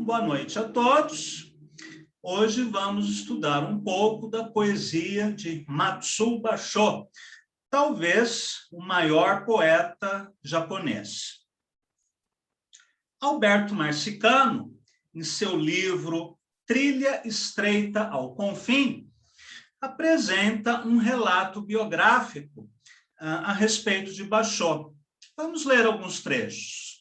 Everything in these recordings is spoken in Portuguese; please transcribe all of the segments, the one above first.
Boa noite a todos. Hoje vamos estudar um pouco da poesia de Matsuo Basho, talvez o maior poeta japonês. Alberto Marsicano, em seu livro Trilha Estreita ao Confim, apresenta um relato biográfico a respeito de Basho. Vamos ler alguns trechos.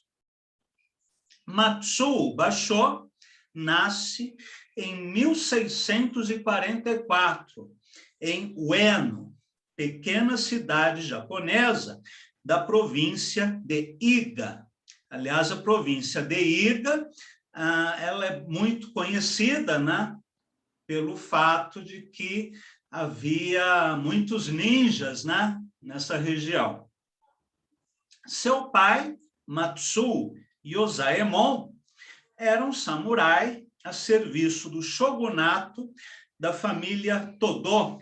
Matsuo Basho nasce em 1644, em Ueno, pequena cidade japonesa da província de Iga. Aliás, a província de Iga, ela é muito conhecida, né, pelo fato de que havia muitos ninjas, né, nessa região. Seu pai, Matsuo Yosaemon, era um samurai a serviço do shogunato da família Todô,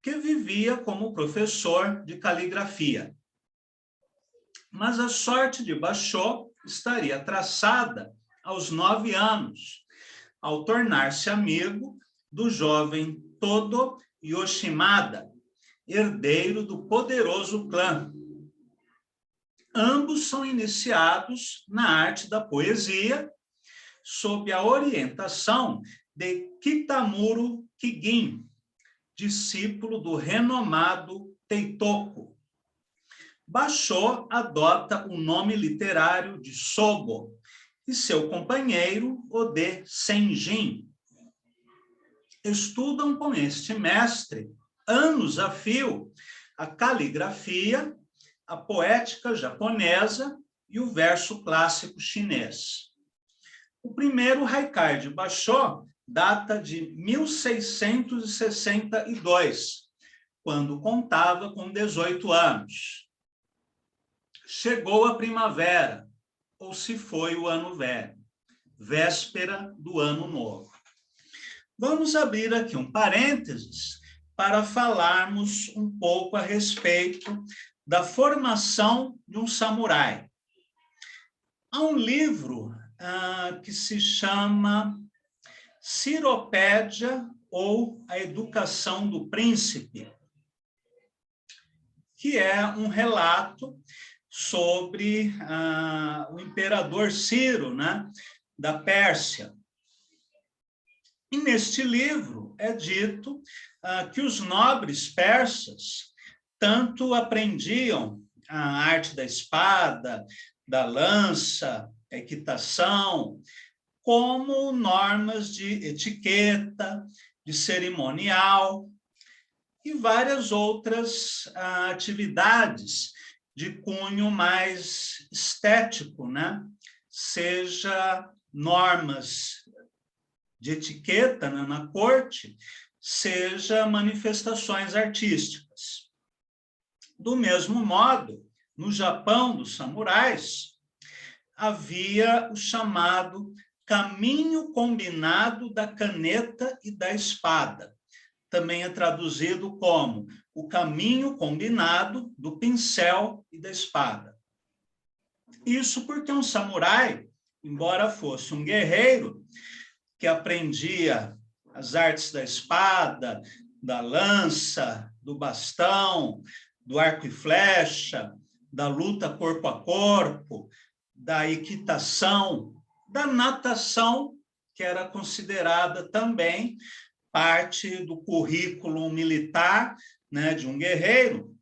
que vivia como professor de caligrafia. Mas a sorte de Basho estaria traçada aos 9 anos, ao tornar-se amigo do jovem Todo Yoshimada, herdeiro do poderoso clã. Ambos são iniciados na arte da poesia, sob a orientação de Kitamuro Kigin, discípulo do renomado Teitoku. Basho adota o nome literário de Sogo e seu companheiro o de Senjin. Estudam com este mestre, anos a fio, a caligrafia, a poética japonesa e o verso clássico chinês. O primeiro haikai de Basho data de 1662, quando contava com 18 anos. Chegou a primavera, ou se foi o ano velho, véspera do ano novo. Vamos abrir aqui um parênteses para falarmos um pouco a respeito da formação de um samurai. Há um livro que se chama Ciropédia ou A Educação do Príncipe, que é um relato sobre o imperador Ciro, né, da Pérsia. E neste livro é dito que os nobres persas tanto aprendiam a arte da espada, da lança, equitação, como normas de etiqueta, de cerimonial e várias outras atividades de cunho mais estético, né? Seja normas de etiqueta, né, na corte, seja manifestações artísticas. Do mesmo modo, no Japão dos samurais, havia o chamado caminho combinado da caneta e da espada. Também é traduzido como o caminho combinado do pincel e da espada. Isso porque um samurai, embora fosse um guerreiro que aprendia as artes da espada, da lança, do bastão, do arco e flecha, da luta corpo a corpo, da equitação, da natação, que era considerada também parte do currículo militar, né, de um guerreiro.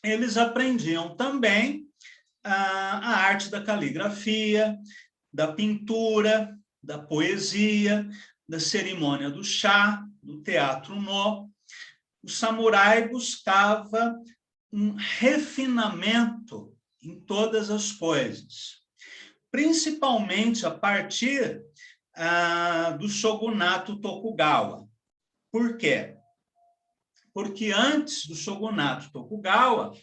Eles aprendiam também a arte da caligrafia, da pintura, da poesia, da cerimônia do chá, do teatro no. O samurai buscava um refinamento em todas as coisas, principalmente a partir do shogunato Tokugawa. Por quê? Porque antes do shogunato Tokugawa,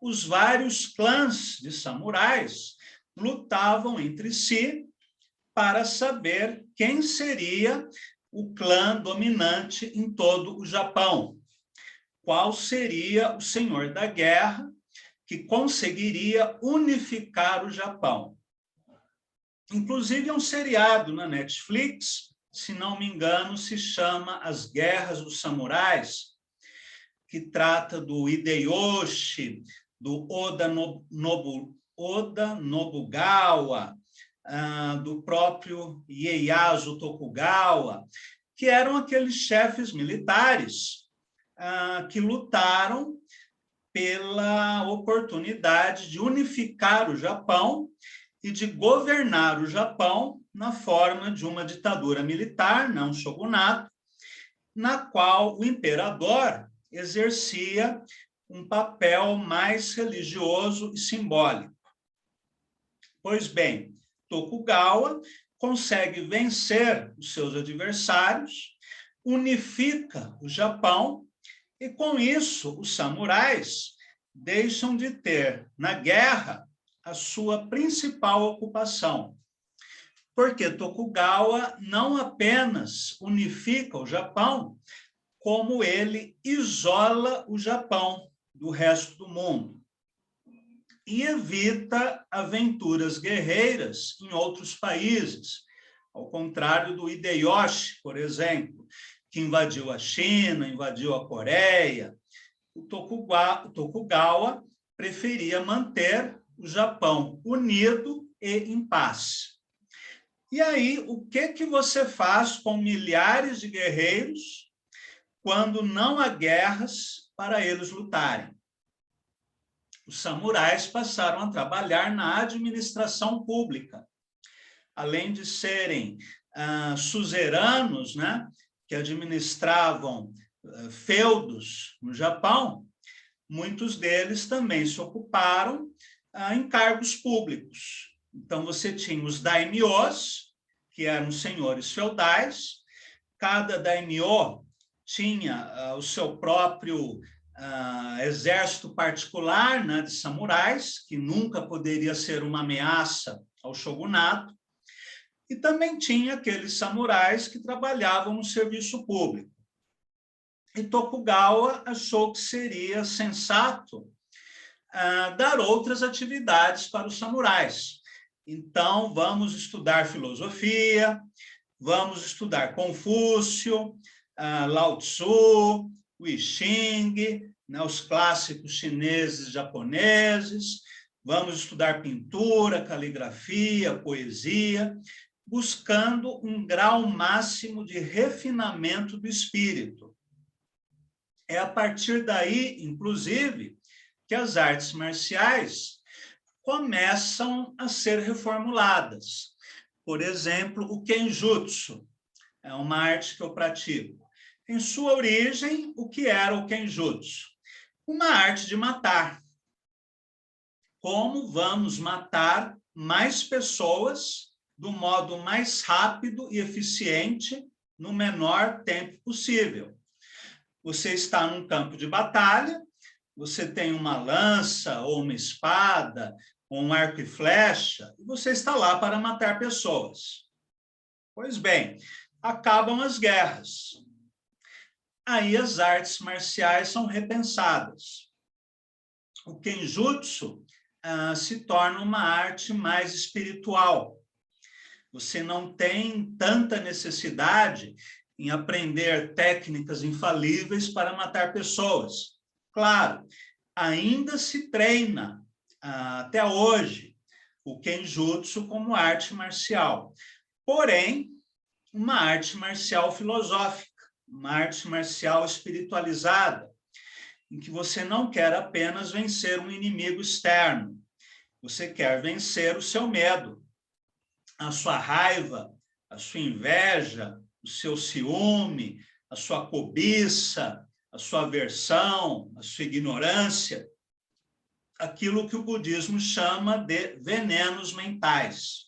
os vários clãs de samurais lutavam entre si para saber quem seria o clã dominante em todo o Japão. Qual seria o senhor da guerra que conseguiria unificar o Japão. Inclusive, é um seriado na Netflix, se não me engano, se chama As Guerras dos Samurais, que trata do Hideyoshi, do Oda Nobugawa, do próprio Ieyasu Tokugawa, que eram aqueles chefes militares que lutaram pela oportunidade de unificar o Japão e de governar o Japão na forma de uma ditadura militar, não um shogunato, na qual o imperador exercia um papel mais religioso e simbólico. Pois bem, Tokugawa consegue vencer os seus adversários, unifica o Japão e, com isso, os samurais deixam de ter, na guerra, a sua principal ocupação. Porque Tokugawa não apenas unifica o Japão, como ele isola o Japão do resto do mundo e evita aventuras guerreiras em outros países, ao contrário do Hideyoshi, por exemplo, que invadiu a China, invadiu a Coreia. O Tokugawa preferia manter o Japão unido e em paz. E aí, o que você faz com milhares de guerreiros quando não há guerras para eles lutarem? Os samurais passaram a trabalhar na administração pública. Além de serem suzeranos, né, que administravam feudos no Japão, muitos deles também se ocuparam em cargos públicos. Então, você tinha os daimyos, que eram senhores feudais, cada daimyo tinha o seu próprio exército particular, né, de samurais, que nunca poderia ser uma ameaça ao shogunato, e também tinha aqueles samurais que trabalhavam no serviço público. E Tokugawa achou que seria sensato dar outras atividades para os samurais. Então, vamos estudar filosofia, vamos estudar Confúcio, Lao Tzu, Ui Xing, né, os clássicos chineses e japoneses, vamos estudar pintura, caligrafia, poesia, buscando um grau máximo de refinamento do espírito. É a partir daí, inclusive, que as artes marciais começam a ser reformuladas. Por exemplo, o Kenjutsu é uma arte que eu pratico. Em sua origem, o que era o Kenjutsu? Uma arte de matar. Como vamos matar mais pessoas do modo mais rápido e eficiente no menor tempo possível. Você está num campo de batalha, você tem uma lança ou uma espada, ou um arco e flecha, e você está lá para matar pessoas. Pois bem, acabam as guerras. Aí as artes marciais são repensadas. O Kenjutsu se torna uma arte mais espiritual. Você não tem tanta necessidade em aprender técnicas infalíveis para matar pessoas. Claro, ainda se treina até hoje o Kenjutsu como arte marcial. Porém, uma arte marcial filosófica, uma arte marcial espiritualizada, em que você não quer apenas vencer um inimigo externo, você quer vencer o seu medo, a sua raiva, a sua inveja, o seu ciúme, a sua cobiça, a sua aversão, a sua ignorância, aquilo que o budismo chama de venenos mentais.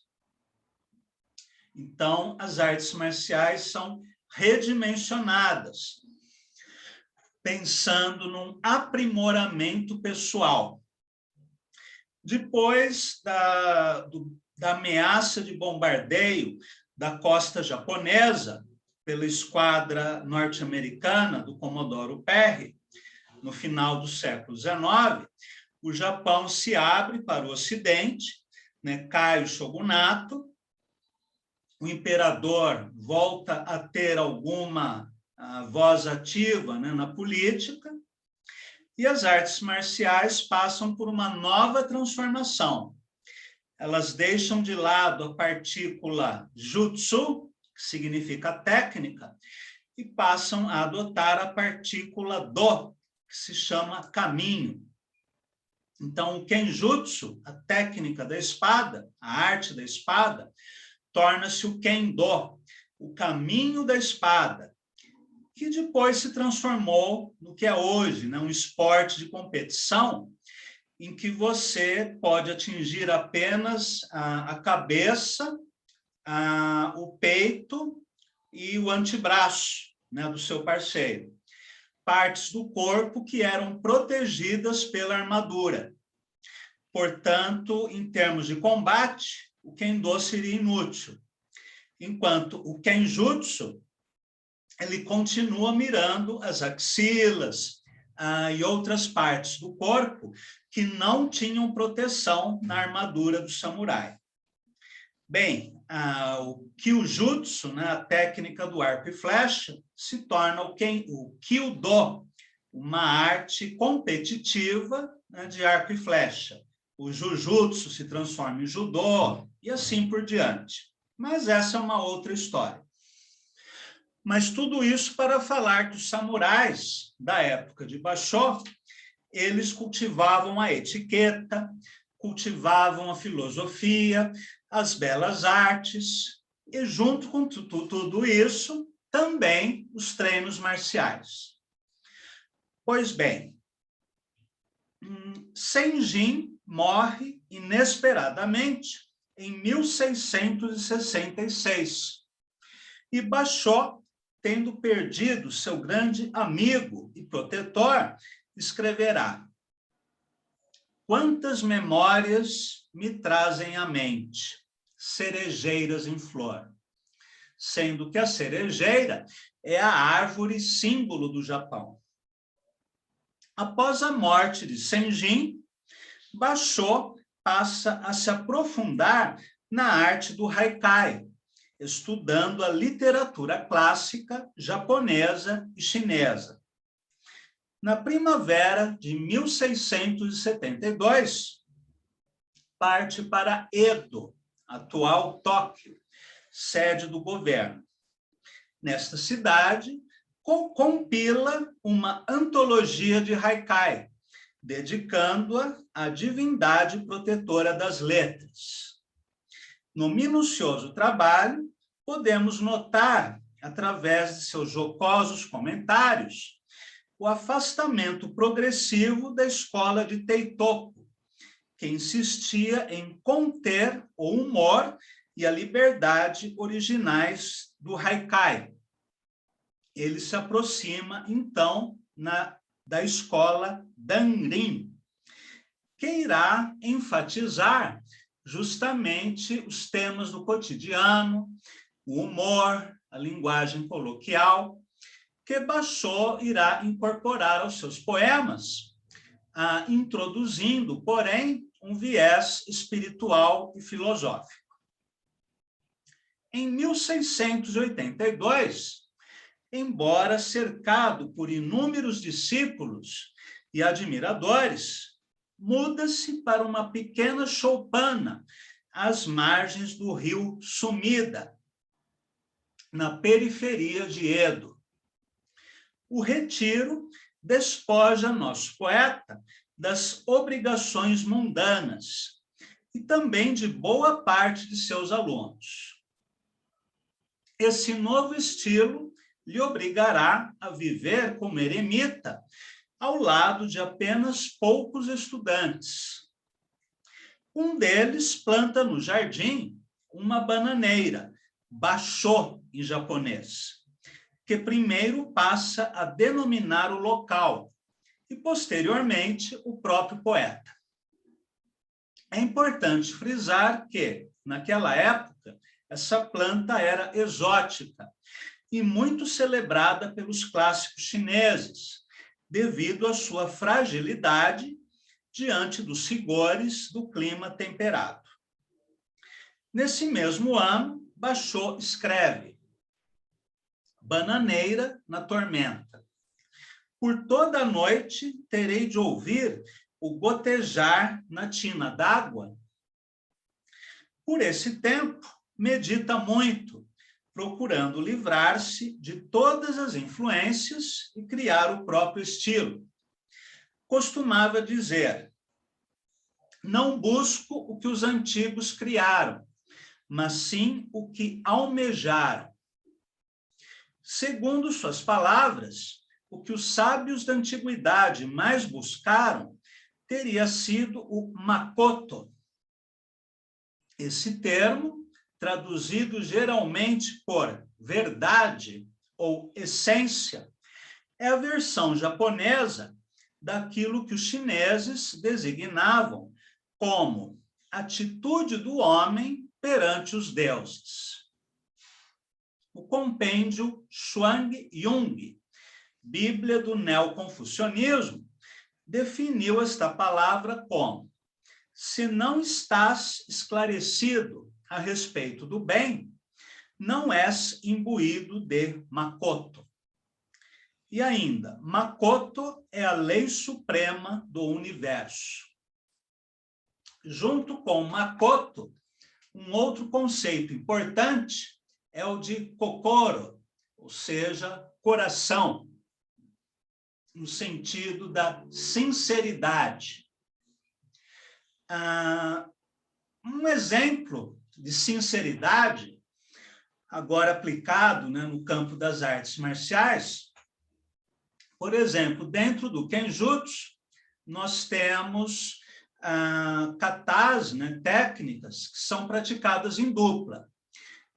Então, as artes marciais são redimensionadas, pensando num aprimoramento pessoal. Depois da ameaça de bombardeio da costa japonesa pela esquadra norte-americana do Comodoro Perry, no final do século XIX, o Japão se abre para o Ocidente, né, cai o shogunato, o imperador volta a ter alguma voz ativa, né, na política, e as artes marciais passam por uma nova transformação. Elas deixam de lado a partícula jutsu, que significa técnica, e passam a adotar a partícula do, que se chama caminho. Então, o kenjutsu, a técnica da espada, a arte da espada, torna-se o kendo, o caminho da espada, que depois se transformou no que é hoje, né, um esporte de competição, em que você pode atingir apenas a cabeça, o peito e o antebraço, né, do seu parceiro. Partes do corpo que eram protegidas pela armadura. Portanto, em termos de combate, o kendo seria inútil. Enquanto o kenjutsu, ele continua mirando as axilas e outras partes do corpo que não tinham proteção na armadura do samurai. Bem, o kyujutsu, né, a técnica do arco e flecha, se torna o kyudo, uma arte competitiva, né, de arco e flecha. O jujutsu se transforma em judô e assim por diante. Mas essa é uma outra história. Mas tudo isso para falar que os samurais da época de Basho, eles cultivavam a etiqueta, cultivavam a filosofia, as belas artes, e junto com tudo isso, também os treinos marciais. Pois bem, Senjin morre inesperadamente em 1666, e Basho, tendo perdido seu grande amigo e protetor, escreverá: quantas memórias me trazem à mente, cerejeiras em flor, sendo que a cerejeira é a árvore símbolo do Japão. Após a morte de Senjin, Basho passa a se aprofundar na arte do haikai, estudando a literatura clássica japonesa e chinesa. Na primavera de 1672, parte para Edo, atual Tóquio, sede do governo. Nesta cidade, compila uma antologia de haikai, dedicando-a à divindade protetora das letras. No minucioso trabalho, podemos notar, através de seus jocosos comentários, o afastamento progressivo da escola de Teitoku, que insistia em conter o humor e a liberdade originais do haikai. Ele se aproxima, então, da escola Danrin, que irá enfatizar justamente os temas do cotidiano, o humor, a linguagem coloquial, que Basho irá incorporar aos seus poemas, introduzindo, porém, um viés espiritual e filosófico. Em 1682, embora cercado por inúmeros discípulos e admiradores, muda-se para uma pequena choupana às margens do rio Sumida, na periferia de Edo. O retiro despoja nosso poeta das obrigações mundanas e também de boa parte de seus alunos. Esse novo estilo lhe obrigará a viver como eremita, ao lado de apenas poucos estudantes. Um deles planta no jardim uma bananeira, Basho em japonês, que primeiro passa a denominar o local e, posteriormente, o próprio poeta. É importante frisar que, naquela época, essa planta era exótica e muito celebrada pelos clássicos chineses, devido à sua fragilidade diante dos rigores do clima temperado. Nesse mesmo ano, Basho escreve: bananeira na tormenta. Por toda a noite terei de ouvir o gotejar na tina d'água. Por esse tempo, medita muito, procurando livrar-se de todas as influências e criar o próprio estilo. Costumava dizer: não busco o que os antigos criaram, mas sim o que almejaram. Segundo suas palavras, o que os sábios da antiguidade mais buscaram teria sido o makoto. Esse termo, traduzido geralmente por verdade ou essência, é a versão japonesa daquilo que os chineses designavam como atitude do homem perante os deuses. O compêndio Shuang Jung, Bíblia do Neoconfucionismo, definiu esta palavra como: se não estás esclarecido a respeito do bem, não és imbuído de makoto. E ainda, makoto é a lei suprema do universo. Junto com makoto, um outro conceito importante é o de kokoro, ou seja, coração, no sentido da sinceridade. Um exemplo de sinceridade, agora aplicado, né, no campo das artes marciais, por exemplo, dentro do Kenjutsu, nós temos katas, né, técnicas que são praticadas em dupla.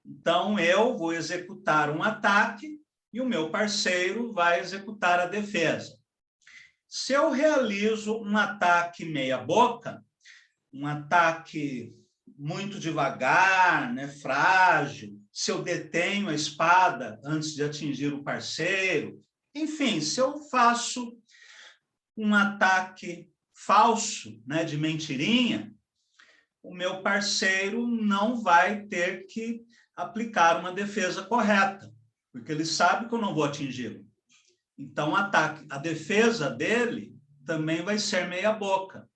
Então, eu vou executar um ataque e o meu parceiro vai executar a defesa. Se eu realizo um ataque meia-boca, um ataque muito devagar, né, frágil, se eu detenho a espada antes de atingir o parceiro, enfim, se eu faço um ataque falso, né, de mentirinha, o meu parceiro não vai ter que aplicar uma defesa correta, porque ele sabe que eu não vou atingi-lo. Então, a defesa dele também vai ser meia boca.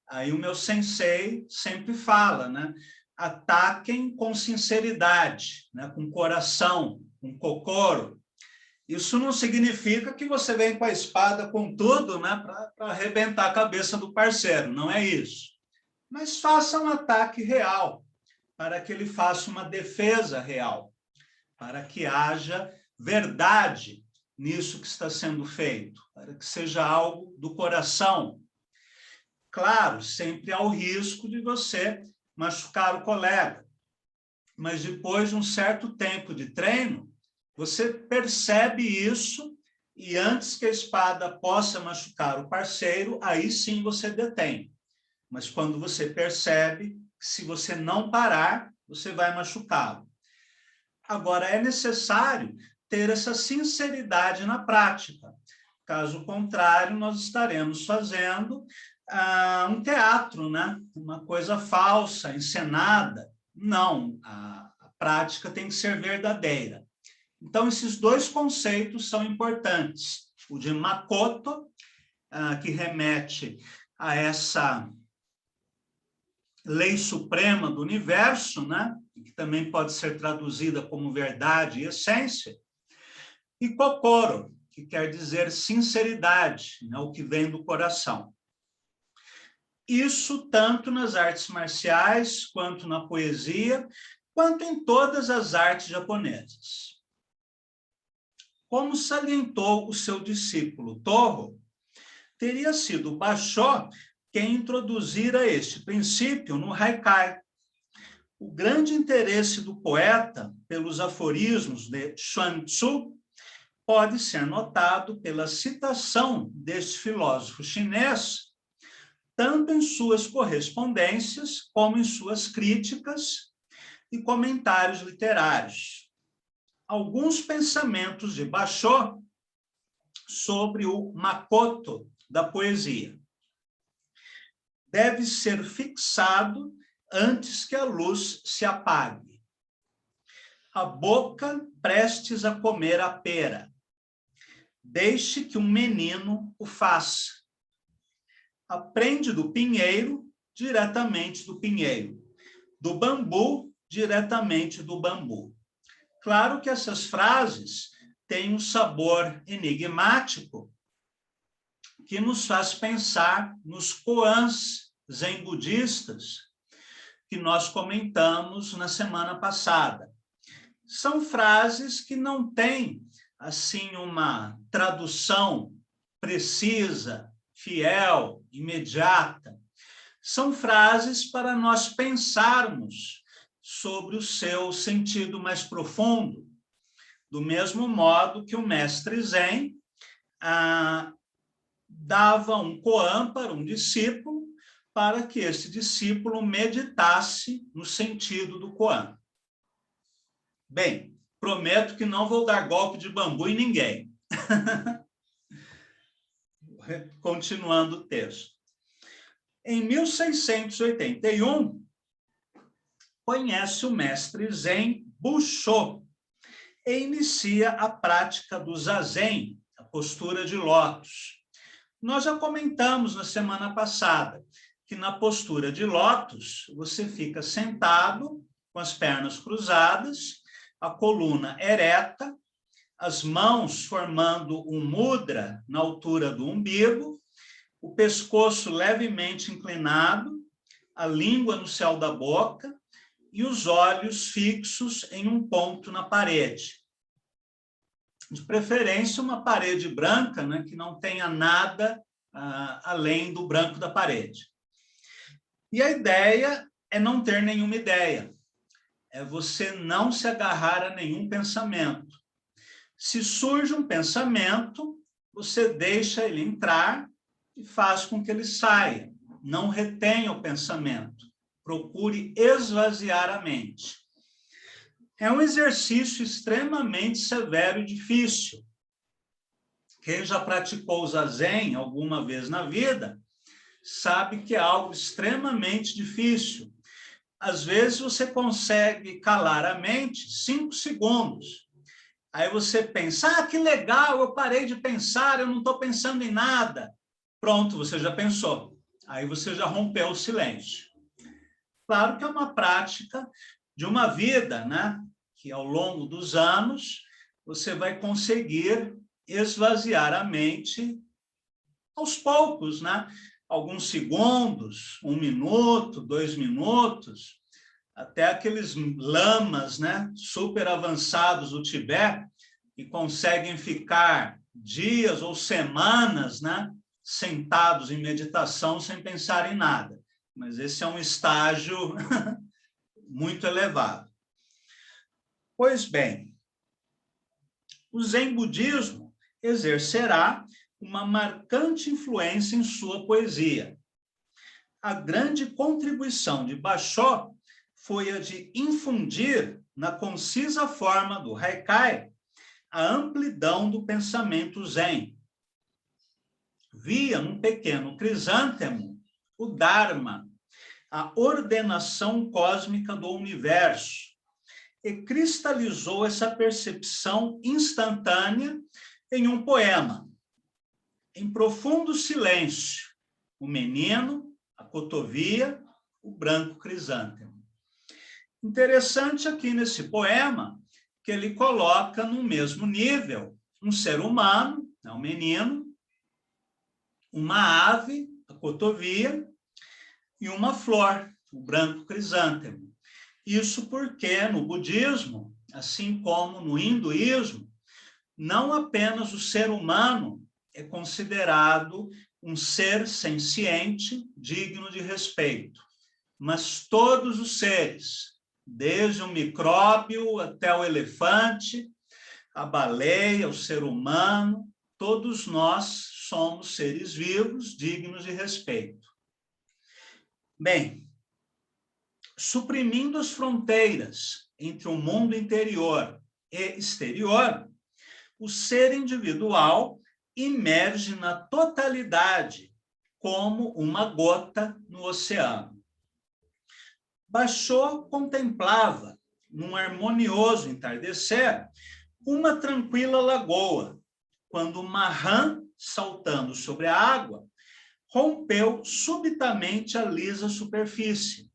Aí o meu sensei sempre fala, né? Ataquem com sinceridade, né? Com coração, com kokoro. Isso não significa que você vem com a espada com tudo, né? Para arrebentar a cabeça do parceiro, não é isso. Mas faça um ataque real, para que ele faça uma defesa real, para que haja verdade nisso que está sendo feito, para que seja algo do coração. Claro, sempre há o risco de você machucar o colega, mas depois de um certo tempo de treino, você percebe isso e antes que a espada possa machucar o parceiro, aí sim você detém. Mas quando você percebe que se você não parar, você vai machucá-lo. Agora, é necessário ter essa sinceridade na prática. Caso contrário, nós estaremos fazendo um teatro, né? Uma coisa falsa, encenada. Não, a prática tem que ser verdadeira. Então, esses dois conceitos são importantes. O de makoto, que remete a essa lei suprema do universo, né? Que também pode ser traduzida como verdade e essência, e kokoro, que quer dizer sinceridade, né? O que vem do coração. Isso tanto nas artes marciais, quanto na poesia, quanto em todas as artes japonesas. Como salientou o seu discípulo Toho, teria sido Basho quem introduzira este princípio no Haikai. O grande interesse do poeta pelos aforismos de Chuang Tzu pode ser notado pela citação deste filósofo chinês, tanto em suas correspondências, como em suas críticas e comentários literários. Alguns pensamentos de Basho sobre o makoto da poesia. Deve ser fixado antes que a luz se apague. a boca prestes a comer a pera. Deixe que um menino o faça. Aprende do pinheiro, diretamente do pinheiro. Do bambu, diretamente do bambu. Claro que essas frases têm um sabor enigmático que nos faz pensar nos koans zen budistas que nós comentamos na semana passada. São frases que não têm, assim, uma tradução precisa, fiel, imediata. São frases para nós pensarmos sobre o seu sentido mais profundo, do mesmo modo que o mestre Zen dava um koan para um discípulo, para que esse discípulo meditasse no sentido do koan. Bem, prometo que não vou dar golpe de bambu em ninguém. Continuando o texto. Em 1681, conhece o mestre Zen Busho e inicia a prática do Zazen, a postura de lótus. Nós já comentamos na semana passada que na postura de lótus você fica sentado com as pernas cruzadas, a coluna ereta, as mãos formando um mudra na altura do umbigo, o pescoço levemente inclinado, a língua no céu da boca e os olhos fixos em um ponto na parede. De preferência, uma parede branca, né, que não tenha nada além do branco da parede. E a ideia é não ter nenhuma ideia. É você não se agarrar a nenhum pensamento. Se surge um pensamento, você deixa ele entrar e faz com que ele saia. Não retenha o pensamento. Procure esvaziar a mente. É um exercício extremamente severo e difícil. Quem já praticou o Zazen alguma vez na vida, sabe que é algo extremamente difícil. Às vezes você consegue calar a mente 5 segundos. Aí você pensa, que legal, eu parei de pensar, eu não estou pensando em nada. Pronto, você já pensou. Aí você já rompeu o silêncio. Claro que é uma prática de uma vida, né? Que ao longo dos anos você vai conseguir esvaziar a mente aos poucos, né? Alguns segundos, 1 minuto, 2 minutos, até aqueles lamas, né? Super avançados do Tibete, que conseguem ficar dias ou semanas, né? Sentados em meditação sem pensar em nada. Mas esse é um estágio muito elevado. Pois bem, o Zen Budismo exercerá uma marcante influência em sua poesia. A grande contribuição de Basho foi a de infundir na concisa forma do Haikai a amplidão do pensamento Zen. Via num pequeno crisântemo o Dharma, a ordenação cósmica do universo, e cristalizou essa percepção instantânea em um poema. Em profundo silêncio, o menino, a cotovia, o branco crisântemo. Interessante aqui nesse poema que ele coloca no mesmo nível um ser humano, um menino, uma ave, a cotovia, e uma flor, o branco crisântemo. Isso porque no budismo, assim como no hinduísmo, não apenas o ser humano é considerado um ser senciente, digno de respeito, mas todos os seres, desde o micróbio até o elefante, a baleia, o ser humano, todos nós somos seres vivos, dignos de respeito. Bem, suprimindo as fronteiras entre o mundo interior e exterior, o ser individual emerge na totalidade como uma gota no oceano. Basho contemplava num harmonioso entardecer, uma tranquila lagoa, quando uma rã, saltando sobre a água, rompeu subitamente a lisa superfície,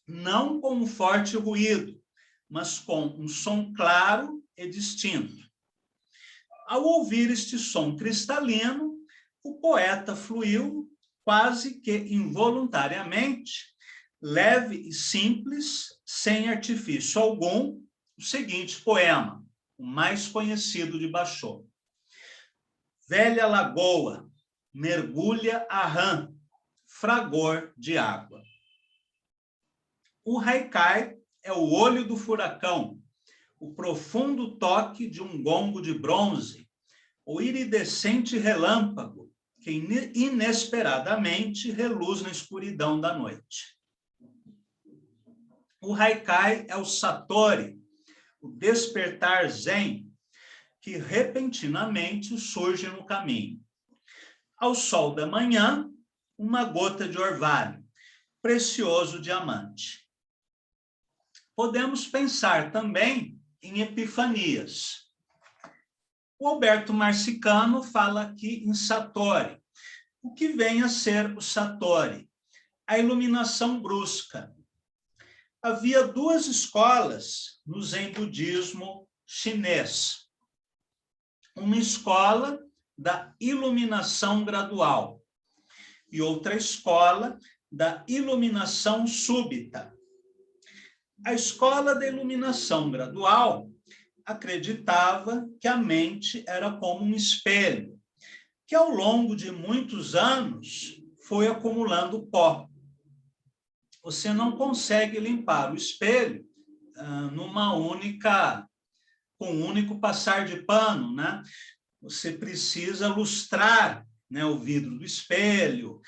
não com um forte ruído, mas com um som claro e distinto. Ao ouvir este som cristalino, o poeta fluiu, quase que involuntariamente, leve e simples, sem artifício algum, o seguinte poema, o mais conhecido de Basho. Velha lagoa, mergulha a rã, fragor de água. O haikai é o olho do furacão, o profundo toque de um gongo de bronze, o iridescente relâmpago que inesperadamente reluz na escuridão da noite. O haikai é o satori, o despertar zen, que repentinamente surge no caminho. Ao sol da manhã, uma gota de orvalho, precioso diamante. Podemos pensar também em epifanias. O Alberto Marcicano fala aqui em satori. O que vem a ser o satori? A iluminação brusca. Havia duas escolas no Zen budismo chinês. Uma escola da iluminação gradual e outra escola da iluminação súbita. A escola da iluminação gradual acreditava que a mente era como um espelho, que ao longo de muitos anos foi acumulando pó. Você não consegue limpar o espelho com um único passar de pano, né? Você precisa lustrar, né, o vidro do espelho,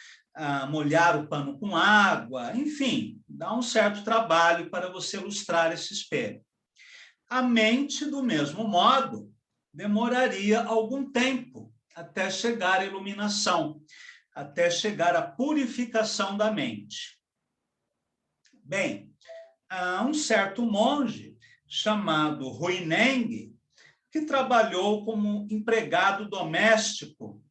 molhar o pano com água, enfim, dá um certo trabalho para você lustrar esse espelho. A mente, do mesmo modo, demoraria algum tempo até chegar à iluminação, até chegar à purificação da mente. Bem, há um certo monge chamado Huineng, que trabalhou como empregado doméstico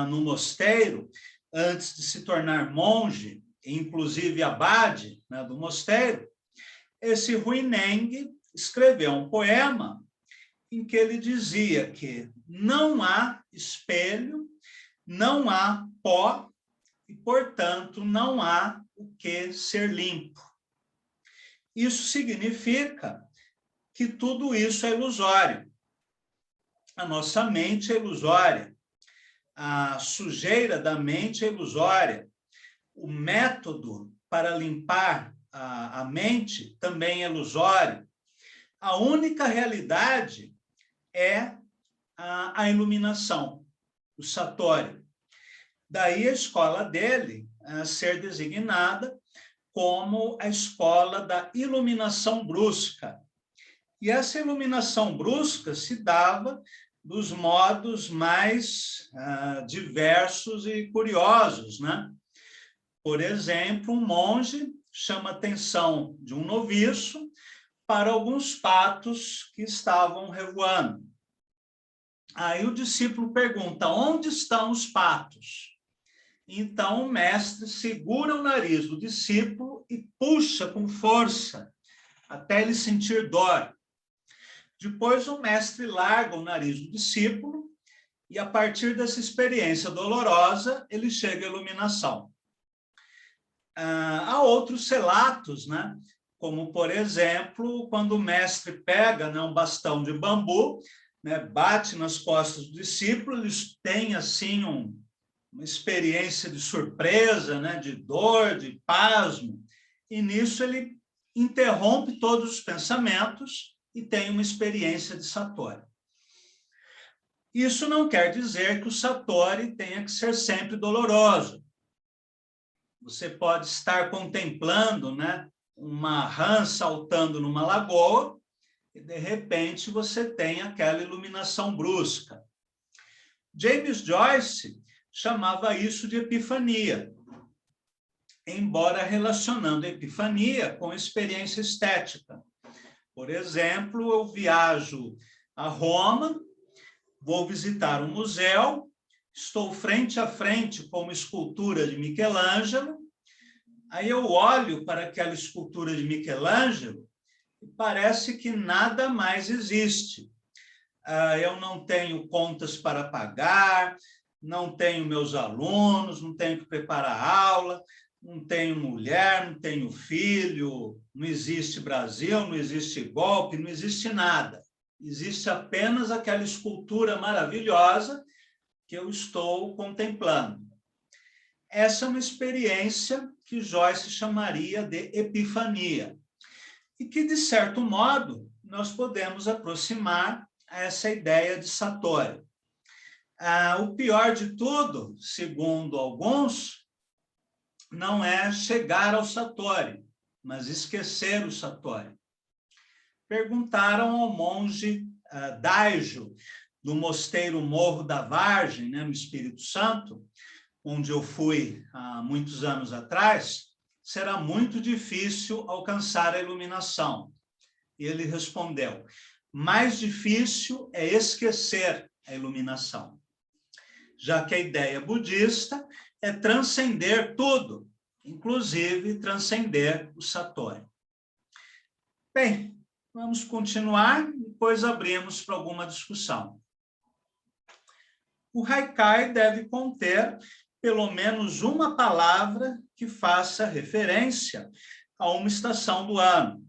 no mosteiro, antes de se tornar monge, inclusive abade, né, do mosteiro. Esse Huineng escreveu um poema em que ele dizia que não há espelho, não há pó e, portanto, não há o que ser limpo. Isso significa que tudo isso é ilusório. A nossa mente é ilusória. A sujeira da mente é ilusória. O método para limpar a mente também é ilusório. A única realidade é a iluminação, o satori. Daí a escola dele ser designada como a escola da iluminação brusca. E essa iluminação brusca se dava dos modos mais diversos e curiosos, né? Por exemplo, um monge chama a atenção de um noviço para alguns patos que estavam revoando. Aí o discípulo pergunta, onde estão os patos? Então o mestre segura o nariz do discípulo e puxa com força, até ele sentir dor. Depois o mestre larga o nariz do discípulo e, a partir dessa experiência dolorosa, ele chega à iluminação. Há outros relatos, né? Como, por exemplo, quando o mestre pega, né, um bastão de bambu, né, bate nas costas do discípulo, eles têm assim uma experiência de surpresa, né, de dor, de pasmo, e nisso ele interrompe todos os pensamentos e tem uma experiência de satori. Isso não quer dizer que o satori tenha que ser sempre doloroso. Você pode estar contemplando, né, uma rã saltando numa lagoa e, de repente, você tem aquela iluminação brusca. James Joyce chamava isso de epifania, embora relacionando a epifania com a experiência estética. Por exemplo, eu viajo a Roma, vou visitar um museu, estou frente a frente com uma escultura de Michelangelo, aí eu olho para aquela escultura de Michelangelo e parece que nada mais existe. Eu não tenho contas para pagar, não tenho meus alunos, não tenho que preparar aula, não tenho mulher, não tenho filho, não existe Brasil, não existe golpe, não existe nada. Existe apenas aquela escultura maravilhosa que eu estou contemplando. Essa é uma experiência que Joyce chamaria de epifania, e que, de certo modo, nós podemos aproximar a essa ideia de Satori. O pior de tudo, segundo alguns, não é chegar ao Satori, mas esquecer o Satori. Perguntaram ao monge Daijo, do mosteiro Morro da Vargem, no Espírito Santo, onde eu fui há muitos anos atrás, será muito difícil alcançar a iluminação. E ele respondeu, mais difícil é esquecer a iluminação, já que a ideia budista é transcender tudo, inclusive transcender o Satori. Bem, vamos continuar, depois abrimos para alguma discussão. O haikai deve conter pelo menos uma palavra que faça referência a uma estação do ano.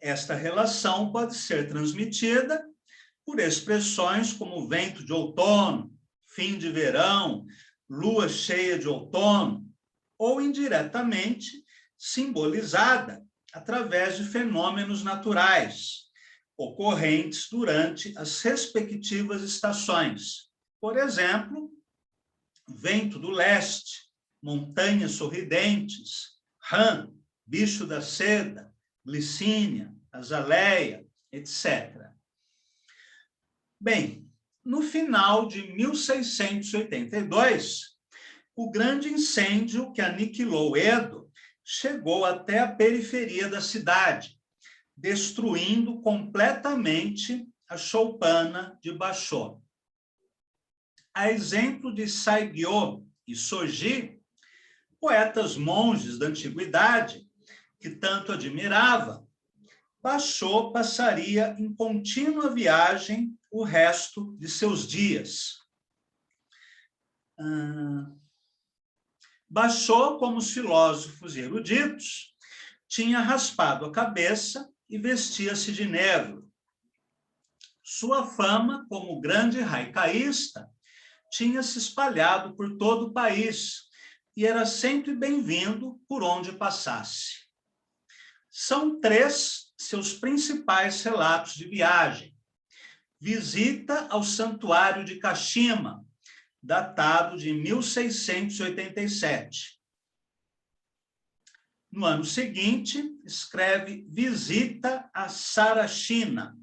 Esta relação pode ser transmitida por expressões como vento de outono, fim de verão, lua cheia de outono, ou indiretamente simbolizada através de fenômenos naturais, ocorrentes durante as respectivas estações. Por exemplo, vento do leste, montanhas sorridentes, rã, bicho da seda, glicínia, azaleia, etc. Bem, no final de 1682, o grande incêndio que aniquilou Edo chegou até a periferia da cidade, destruindo completamente a choupana de Basho. A exemplo de Saigyo e Soji, poetas monges da antiguidade, que tanto admirava, Basho passaria em contínua viagem o resto de seus dias. Basho, como os filósofos e eruditos, tinha raspado a cabeça e vestia-se de negro. Sua fama como grande haikaísta tinha se espalhado por todo o país e era sempre bem-vindo por onde passasse. São 3 seus principais relatos de viagem. Visita ao Santuário de Kashima, datado de 1687. No ano seguinte, escreve Visita a Sarashina.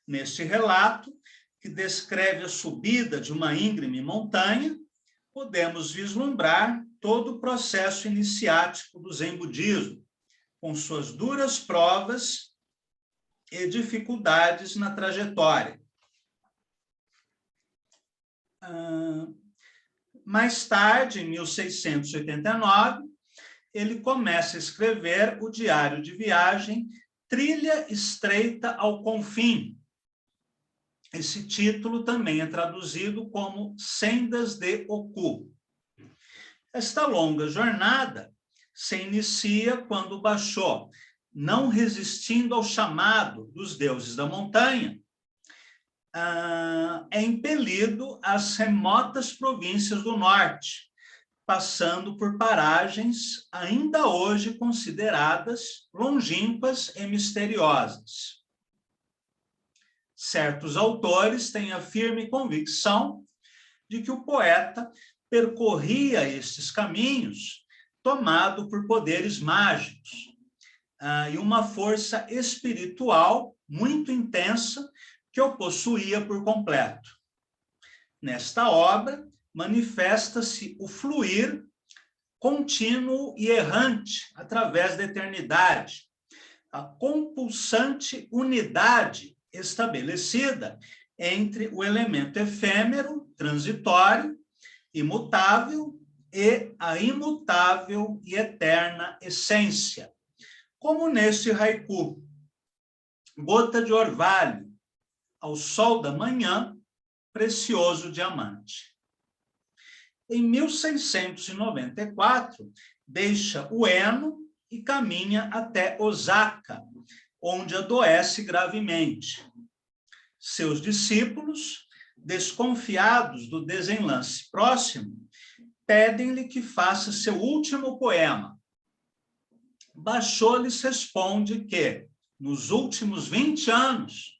Neste relato, que descreve a subida de uma íngreme montanha, podemos vislumbrar todo o processo iniciático do Zen budismo, com suas duras provas e dificuldades na trajetória. Mais tarde, em 1689, ele começa a escrever o diário de viagem Trilha Estreita ao Confim. Esse título também é traduzido como Sendas de Oku. Esta longa jornada se inicia quando Basho, não resistindo ao chamado dos deuses da montanha, é impelido às remotas províncias do norte, passando por paragens ainda hoje consideradas longínquas e misteriosas. Certos autores têm a firme convicção de que o poeta percorria estes caminhos tomado por poderes mágicos e uma força espiritual muito intensa que o possuía por completo. Nesta obra, manifesta-se o fluir contínuo e errante através da eternidade, a compulsante unidade estabelecida entre o elemento efêmero, transitório, imutável, e a imutável e eterna essência. Como neste haiku: gota de orvalho, ao sol da manhã, precioso diamante. Em 1694, deixa Ueno e caminha até Osaka, onde adoece gravemente. Seus discípulos, desconfiados do desenlace próximo, pedem-lhe que faça seu último poema. Basho lhes responde que, nos últimos 20 anos,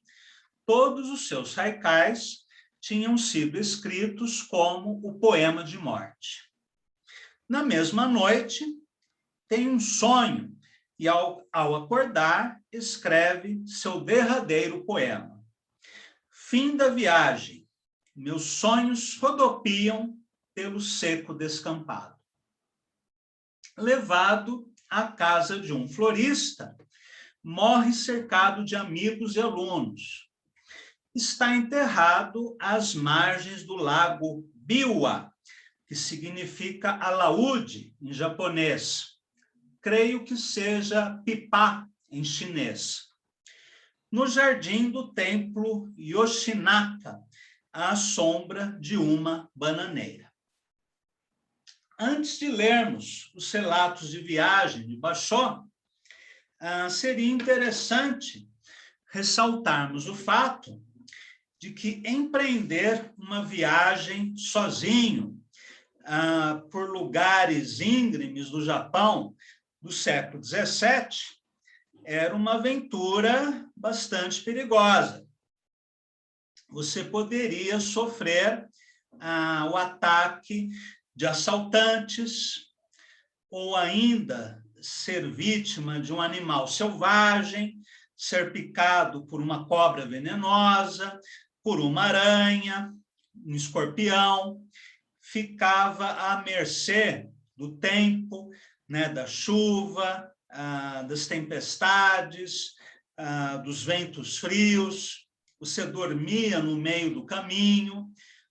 todos os seus haikais tinham sido escritos como o poema de morte. Na mesma noite, tem um sonho e, ao acordar, escreve seu derradeiro poema. Fim da viagem. Meus sonhos rodopiam pelo seco descampado. Levado à casa de um florista, morre cercado de amigos e alunos. Está enterrado às margens do lago Biwa, que significa alaúde em japonês. Creio que seja pipá em chinês. No jardim do templo Yoshinaka, à sombra de uma bananeira. Antes de lermos os relatos de viagem de Basho, seria interessante ressaltarmos o fato de que empreender uma viagem sozinho por lugares íngremes do Japão do século XVII era uma aventura bastante perigosa. Você poderia sofrer o ataque de assaltantes ou ainda ser vítima de um animal selvagem, ser picado por uma cobra venenosa, por uma aranha, um escorpião, ficava à mercê do tempo, né, da chuva, das tempestades, dos ventos frios. Você dormia no meio do caminho,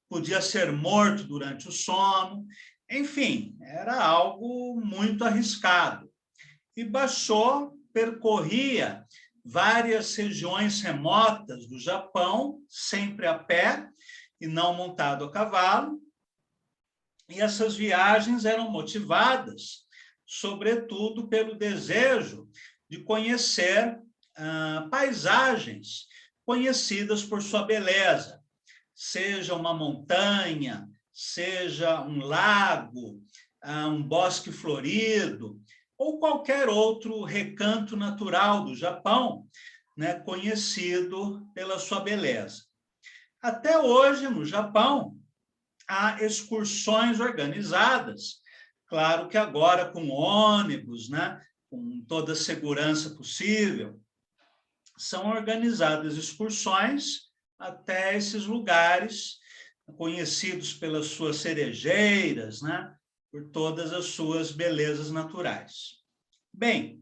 podia ser morto durante o sono. Enfim, era algo muito arriscado. E Basho percorria várias regiões remotas do Japão, sempre a pé e não montado a cavalo. E essas viagens eram motivadas, sobretudo, pelo desejo de conhecer paisagens conhecidas por sua beleza, seja uma montanha, seja um lago, um bosque florido, ou qualquer outro recanto natural do Japão, né, conhecido pela sua beleza. Até hoje, no Japão, há excursões organizadas, claro que agora com ônibus, né, com toda a segurança possível, são organizadas excursões até esses lugares conhecidos pelas suas cerejeiras, né, por todas as suas belezas naturais. Bem,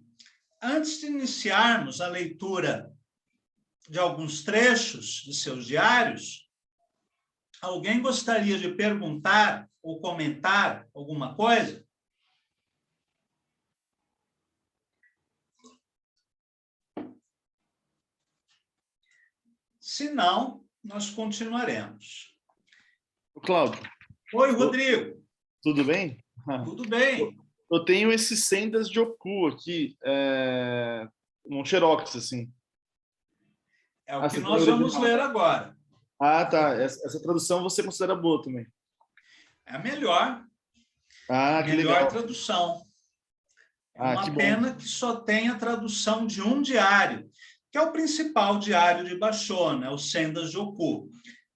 antes de iniciarmos a leitura de alguns trechos de seus diários, alguém gostaria de perguntar ou comentar alguma coisa? Se não, nós continuaremos. Cláudio. Oi, Rodrigo. Tudo bem? Tudo bem. Eu tenho esses sendas de Oku aqui, um xerox, assim. É o que nós vamos ler agora. Ah, tá. Essa tradução você considera boa também? É a melhor. Ah, que melhor legal. Tradução. É uma que pena que só tem a tradução de um diário, que é o principal diário de Basho, né? O Sendas de Oku.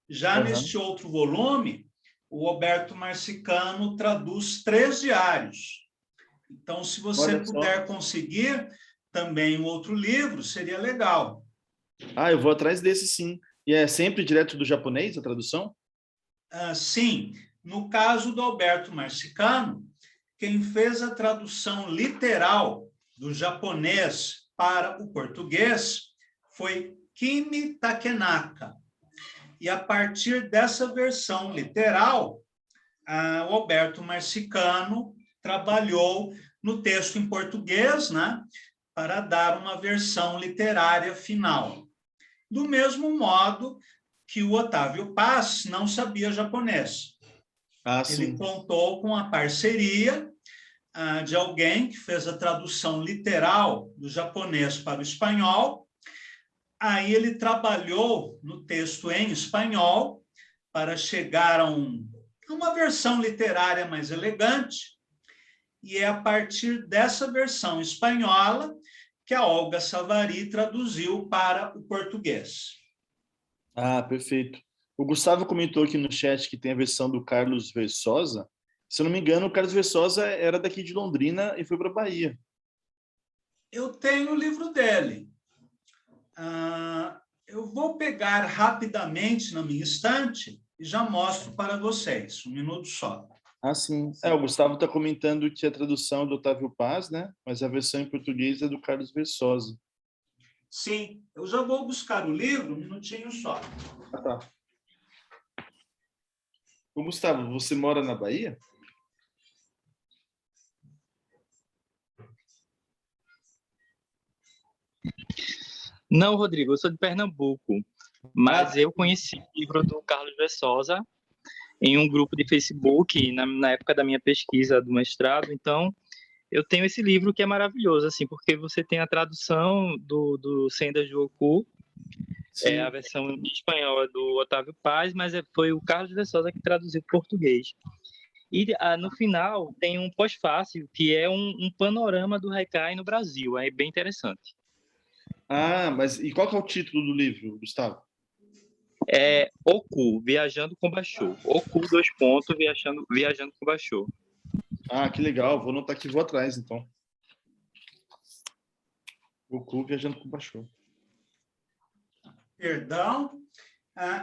Já neste outro volume, o Roberto Marcicano traduz 3 diários. Então, se você puder conseguir também um outro livro, seria legal. Eu vou atrás desse, sim. E é sempre direto do japonês, a tradução? Sim. No caso do Alberto Marcicano, quem fez a tradução literal do japonês para o português foi Kimi Takenaka. E a partir dessa versão literal, o Alberto Marcicano trabalhou no texto em português, né, para dar uma versão literária final. Do mesmo modo que o Otávio Paz não sabia japonês. Ele contou com a parceria de alguém que fez a tradução literal do japonês para o espanhol. Aí ele trabalhou no texto em espanhol para chegar a uma versão literária mais elegante, e é a partir dessa versão espanhola que a Olga Savary traduziu para o português. Ah, perfeito. O Gustavo comentou aqui no chat que tem a versão do Carlos Versosa. Se eu não me engano, o Carlos Versosa era daqui de Londrina e foi para a Bahia. Eu tenho o livro dele. Eu vou pegar rapidamente na minha estante e já mostro para vocês. Um minuto só. Ah, sim. O Gustavo está comentando que a tradução é do Otávio Paz, né? Mas a versão em português é do Carlos Versosa. Sim, eu já vou buscar o livro, um minutinho só. Ah, tá. Ô, Gustavo, você mora na Bahia? Não, Rodrigo, eu sou de Pernambuco, mas eu conheci o livro do Carlos Versosa em um grupo de Facebook, na época da minha pesquisa do mestrado. Então, eu tenho esse livro que é maravilhoso, assim, porque você tem a tradução do Sendas de Oku, a versão em espanhol é do Otávio Paz, mas foi o Carlos Versosa que traduziu para o português. E no final tem um pós-fácil, que é um panorama do Haikai no Brasil, é bem interessante. Ah, mas e qual que é o título do livro, Gustavo? É Oku, Viajando com Bachô. Oku, viajando com Bachô. Ah, que legal. Vou anotar aqui, vou atrás, então. Oku, Viajando com Bachô. Perdão.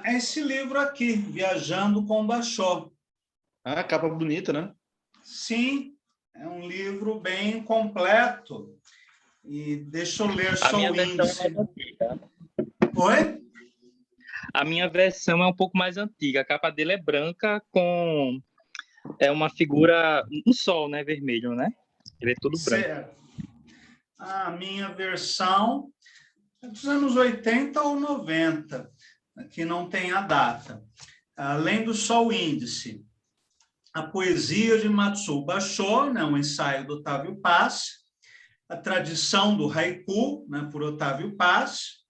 É esse livro aqui, Viajando com Bachô. Ah, capa bonita, né? Sim, é um livro bem completo. E deixa eu ler só o índice. Oi? A minha versão é um pouco mais antiga. A capa dele é branca com uma figura, um sol, né, vermelho, né? Ele é todo branco. Certo. A minha versão é dos anos 80 ou 90. Aqui não tem a data. Além do só o índice. A poesia de Matsuo Bashō, né, um ensaio do Otávio Paz. A tradição do haiku, né, por Otávio Paz,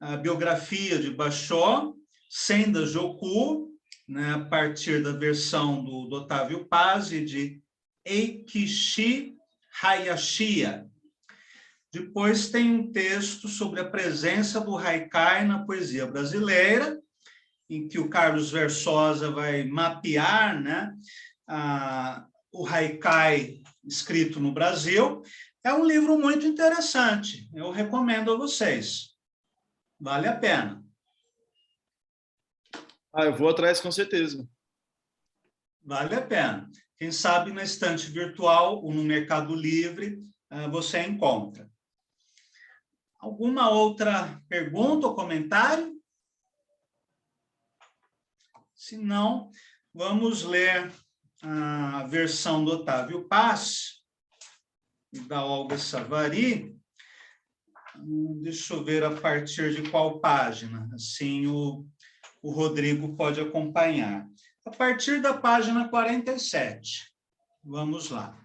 a biografia de Bashō, Sendas de Oku, né, a partir da versão do Otávio Paz e de Eikishi Hayashiya. Depois tem um texto sobre a presença do haikai na poesia brasileira, em que o Carlos Versosa vai mapear, né, o haikai escrito no Brasil. É um livro muito interessante, eu recomendo a vocês. Vale a pena. Eu vou atrás com certeza. Vale a pena. Quem sabe na estante virtual ou no Mercado Livre você encontra. Alguma outra pergunta ou comentário? Se não, vamos ler a versão do Otávio Paz e da Olga Savary. Deixa eu ver a partir de qual página, assim o Rodrigo pode acompanhar. A partir da página 47. Vamos lá.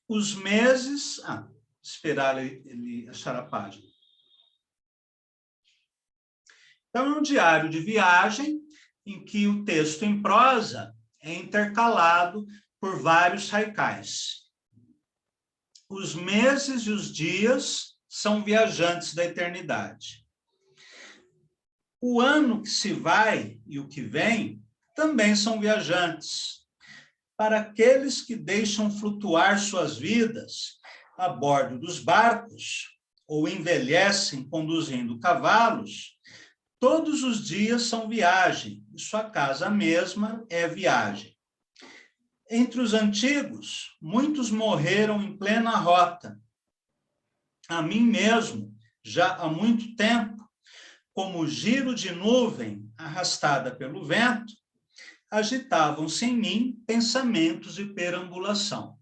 Os meses... esperar ele achar a página. Então, é um diário de viagem em que o texto em prosa é intercalado por vários haikais. Os meses e os dias são viajantes da eternidade. O ano que se vai e o que vem também são viajantes. Para aqueles que deixam flutuar suas vidas a bordo dos barcos ou envelhecem conduzindo cavalos, todos os dias são viagem e sua casa mesma é viagem. Entre os antigos, muitos morreram em plena rota. A mim mesmo, já há muito tempo, como giro de nuvem arrastada pelo vento, agitavam-se em mim pensamentos de perambulação.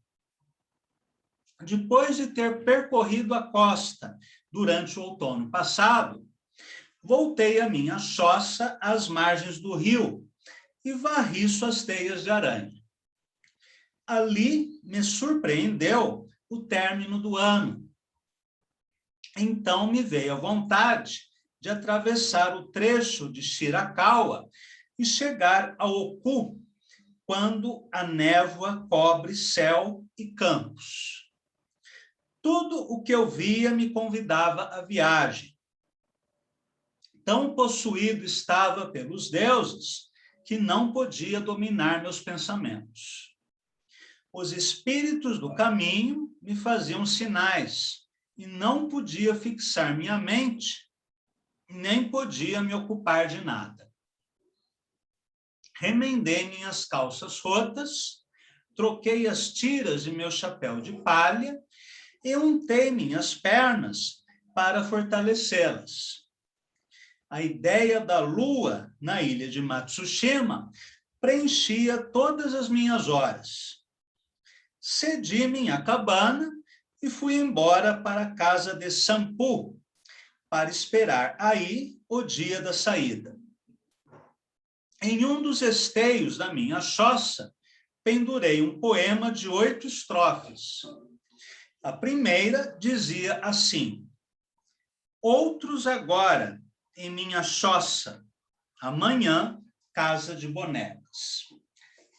Depois de ter percorrido a costa durante o outono passado, voltei a minha choça às margens do rio e varri suas teias de aranha. Ali me surpreendeu o término do ano. Então me veio a vontade de atravessar o trecho de Shirakawa e chegar a Oku, quando a névoa cobre céu e campos. Tudo o que eu via me convidava à viagem. Tão possuído estava pelos deuses que não podia dominar meus pensamentos. Os espíritos do caminho me faziam sinais e não podia fixar minha mente, nem podia me ocupar de nada. Remendei minhas calças rotas, troquei as tiras de meu chapéu de palha e untei minhas pernas para fortalecê-las. A ideia da lua na ilha de Matsushima preenchia todas as minhas horas. Cedi minha cabana e fui embora para a casa de Sampu, para esperar aí o dia da saída. Em um dos esteios da minha choça, pendurei um poema de 8 estrofes. A primeira dizia assim: outros agora em minha choça, amanhã casa de bonecas.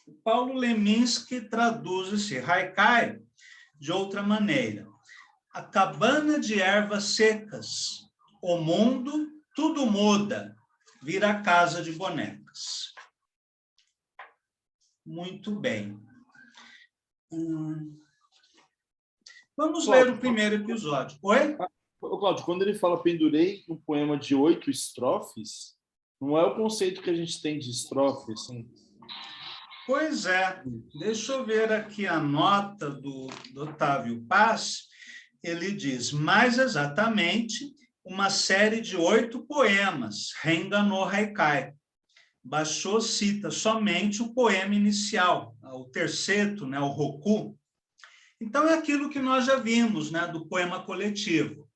O Paulo Leminski traduz esse haikai de outra maneira. A cabana de ervas secas, o mundo tudo muda, vira casa de bonecas. Muito bem. Vamos ler o primeiro episódio. Oi? Ô, Cláudio, quando ele fala pendurei um poema de 8 estrofes, não é o conceito que a gente tem de estrofe, assim? Pois é. Deixa eu ver aqui a nota do Otávio Paz. Ele diz, mais exatamente, uma série de 8 poemas, Renga no Haikai. Basho cita somente o poema inicial, o terceto, né, o Roku. Então, é aquilo que nós já vimos, né, do poema coletivo.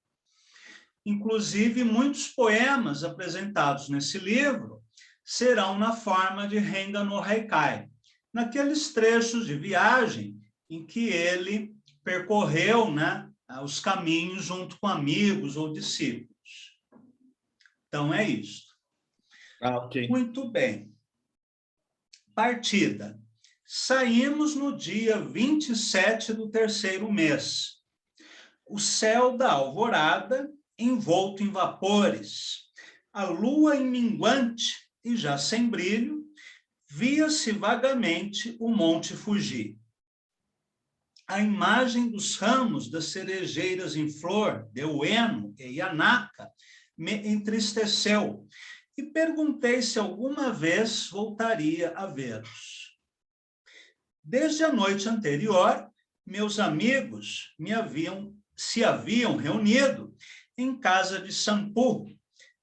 Inclusive, muitos poemas apresentados nesse livro serão na forma de Renga no Haikai, naqueles trechos de viagem em que ele percorreu, né, os caminhos junto com amigos ou discípulos. Então, é isso. Ok. Muito bem. Partida. Saímos no dia 27 do terceiro mês. O céu da alvorada envolto em vapores, a lua em minguante e já sem brilho, via-se vagamente o Monte Fuji. A imagem dos ramos das cerejeiras em flor, de Ueno e Yanaka, me entristeceu e perguntei se alguma vez voltaria a vê-los. Desde a noite anterior, meus amigos se haviam reunido em casa de Sampu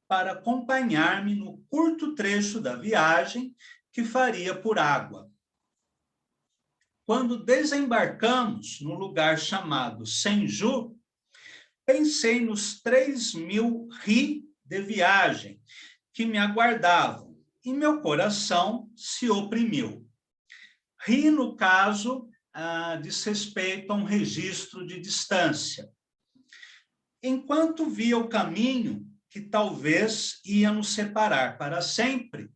para acompanhar-me no curto trecho da viagem que faria por água. Quando desembarcamos no lugar chamado Senju, pensei nos 3.000 ri de viagem que me aguardavam e meu coração se oprimiu. Ri, no caso, diz respeito a um registro de distância. Enquanto via o caminho que talvez ia nos separar para sempre,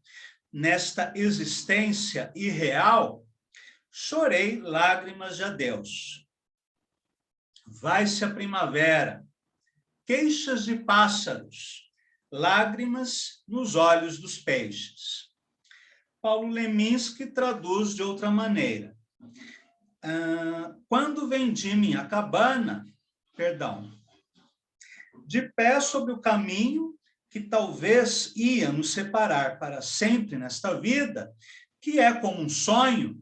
nesta existência irreal, chorei lágrimas de adeus. Vai-se a primavera, queixas de pássaros, lágrimas nos olhos dos peixes. Paulo Leminski traduz de outra maneira. Quando vendi minha cabana, de pé sobre o caminho que talvez ia nos separar para sempre nesta vida, que é como um sonho,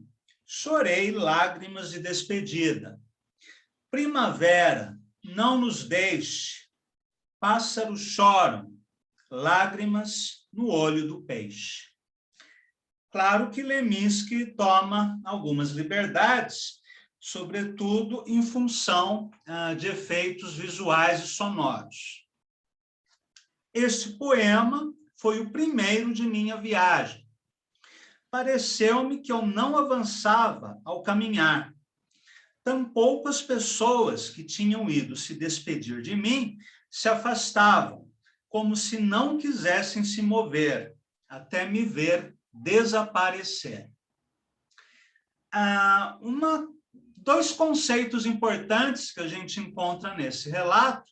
Chorei lágrimas de despedida. Primavera, não nos deixe. Pássaros choram, lágrimas no olho do peixe. Claro que Leminski toma algumas liberdades, sobretudo em função de efeitos visuais e sonoros. Este poema foi o primeiro de minha viagem. Pareceu-me que eu não avançava ao caminhar. Tampouco as pessoas que tinham ido se despedir de mim se afastavam, como se não quisessem se mover, até me ver desaparecer. Dois conceitos importantes que a gente encontra nesse relato.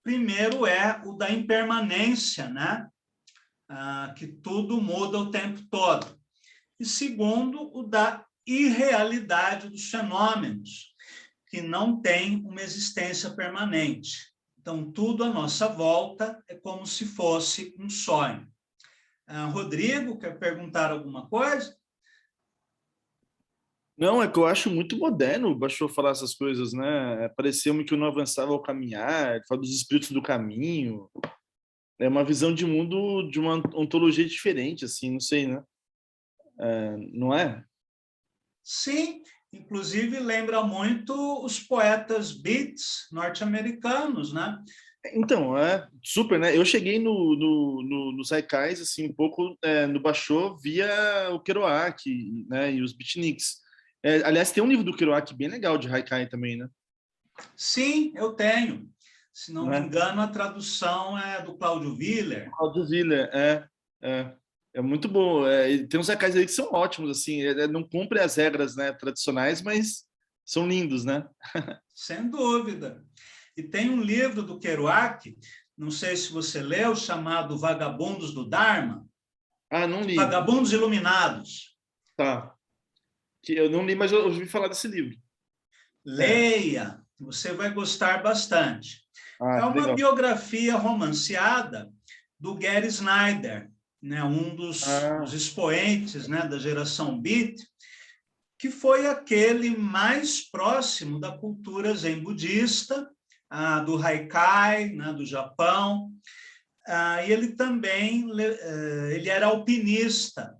Primeiro é o da impermanência, né? Que tudo muda o tempo todo. E segundo, o da irrealidade dos fenômenos, que não tem uma existência permanente. Então, tudo à nossa volta é como se fosse um sonho. Rodrigo, quer perguntar alguma coisa? Não, é que eu acho muito moderno o Basho falar essas coisas, né? Pareceu-me que eu não avançava ao caminhar, fala dos espíritos do caminho. É uma visão de mundo, de uma ontologia diferente, assim, não sei, né? Não é? Sim, inclusive lembra muito os poetas beats norte-americanos, né? Então, super, né? Eu cheguei nos haikais, assim, um pouco no Basho via o Kerouac, né? E os beatniks. Aliás, tem um livro do Kerouac bem legal de haikai também, né? Sim, eu tenho. Se não me Né? engano, a tradução é do Cláudio Willer. Cláudio Willer, é muito bom. E tem uns haikais aí que são ótimos, assim, não cumpre as regras, né, tradicionais, mas são lindos, né? Sem dúvida. E tem um livro do Kerouac, não sei se você leu, chamado Vagabundos do Dharma. Não li. Vagabundos Iluminados. Tá. Que eu não li, mas eu ouvi falar desse livro. Leia, você vai gostar bastante. É uma legal. biografia romanceada do Gary Snyder, né, um dos expoentes, né, da geração Beat, que foi aquele mais próximo da cultura zen budista, do Haikai, né, do Japão. E ele também ele era alpinista.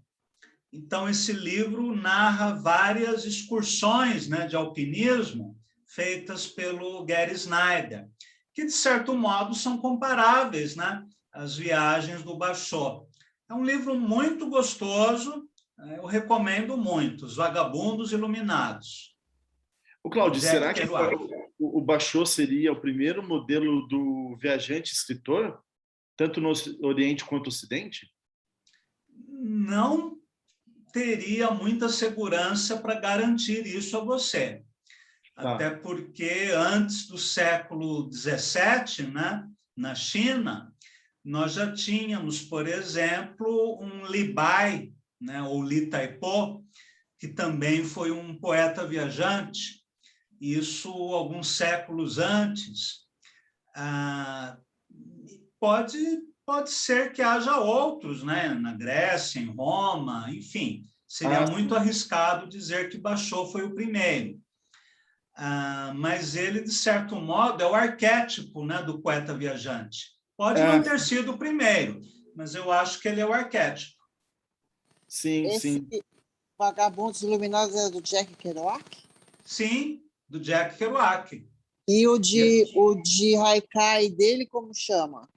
Então, esse livro narra várias excursões, né, de alpinismo feitas pelo Gary Snyder, que, de certo modo, são comparáveis, né, às viagens do Basho. É um livro muito gostoso, eu recomendo muito, Os Vagabundos Iluminados. O Cláudio, será que Kerouac. o Basho seria o primeiro modelo do viajante escritor, tanto no Oriente quanto no Ocidente? Não teria muita segurança para garantir isso a você. Até porque antes do século XVII, né, na China, nós já tínhamos, por exemplo, um Li Bai, né, ou Li Taipo, que também foi um poeta viajante, isso alguns séculos antes. Pode ser que haja outros, né, na Grécia, em Roma, enfim, seria muito arriscado dizer que Basho foi o primeiro. Mas ele, de certo modo, é o arquétipo, né, do poeta viajante. Pode não ter sido o primeiro, mas eu acho que ele é o arquétipo. Sim, sim. Vagabundos Iluminados é do Jack Kerouac? Sim, do Jack Kerouac. E o de Haikai dele, como chama?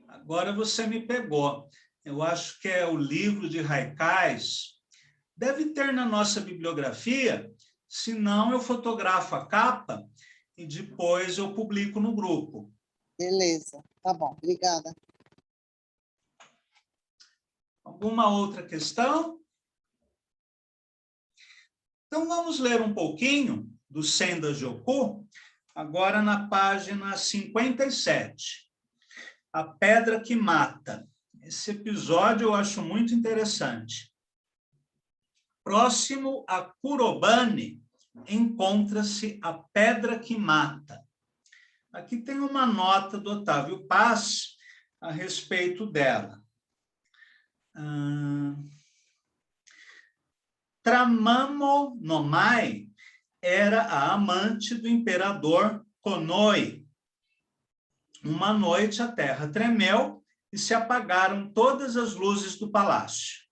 Agora você me pegou. Eu acho que é o livro de Haikais. Deve ter na nossa bibliografia, se não eu fotografo a capa e depois eu publico no grupo. Beleza, tá bom, obrigada. Alguma outra questão? Então, vamos ler um pouquinho do Senda Joku, agora na página 57. A Pedra que Mata. Esse episódio eu acho muito interessante. Próximo a Kurobane, encontra-se a Pedra que Mata. Aqui tem uma nota do Otávio Paz a respeito dela. Tramamo Nomai era a amante do imperador Konoi. Uma noite a terra tremeu e se apagaram todas as luzes do palácio.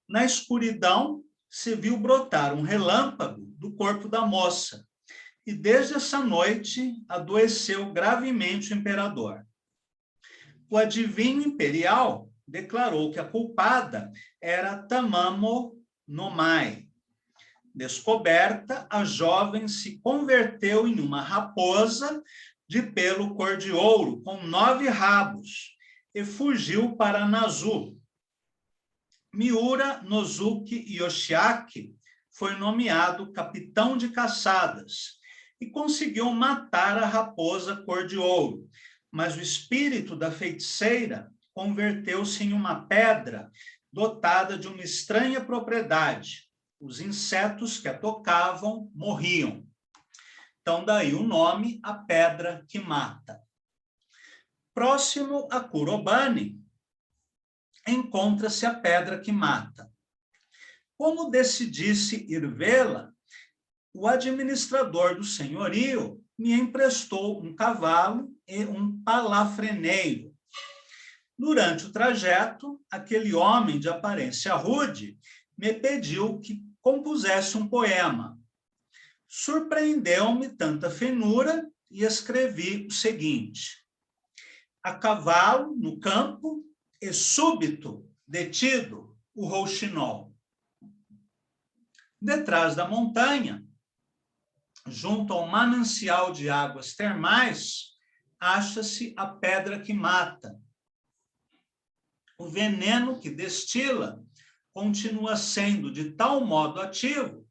Na escuridão, se viu brotar um relâmpago do corpo da moça, e desde essa noite adoeceu gravemente o imperador. O adivinho imperial declarou que a culpada era Tamamo Nomai. Descoberta, a jovem se converteu em uma raposa de pelo cor de ouro, com 9 rabos, e fugiu para Nazu. Miura Nozuki Yoshiaki foi nomeado capitão de caçadas e conseguiu matar a raposa cor de ouro, mas o espírito da feiticeira converteu-se em uma pedra dotada de uma estranha propriedade. Os insetos que a tocavam morriam. Então, daí o nome, a pedra que mata. Próximo a Kurobane, encontra-se a pedra que mata. Como decidisse ir vê-la, o administrador do senhorio me emprestou um cavalo e um palafreneiro. Durante o trajeto, aquele homem de aparência rude me pediu que compusesse um poema. Surpreendeu-me tanta finura e escrevi o seguinte: a cavalo no campo e súbito detido o rouxinol. Detrás da montanha, junto ao manancial de águas termais, acha-se a pedra que mata. O veneno que destila continua sendo de tal modo ativo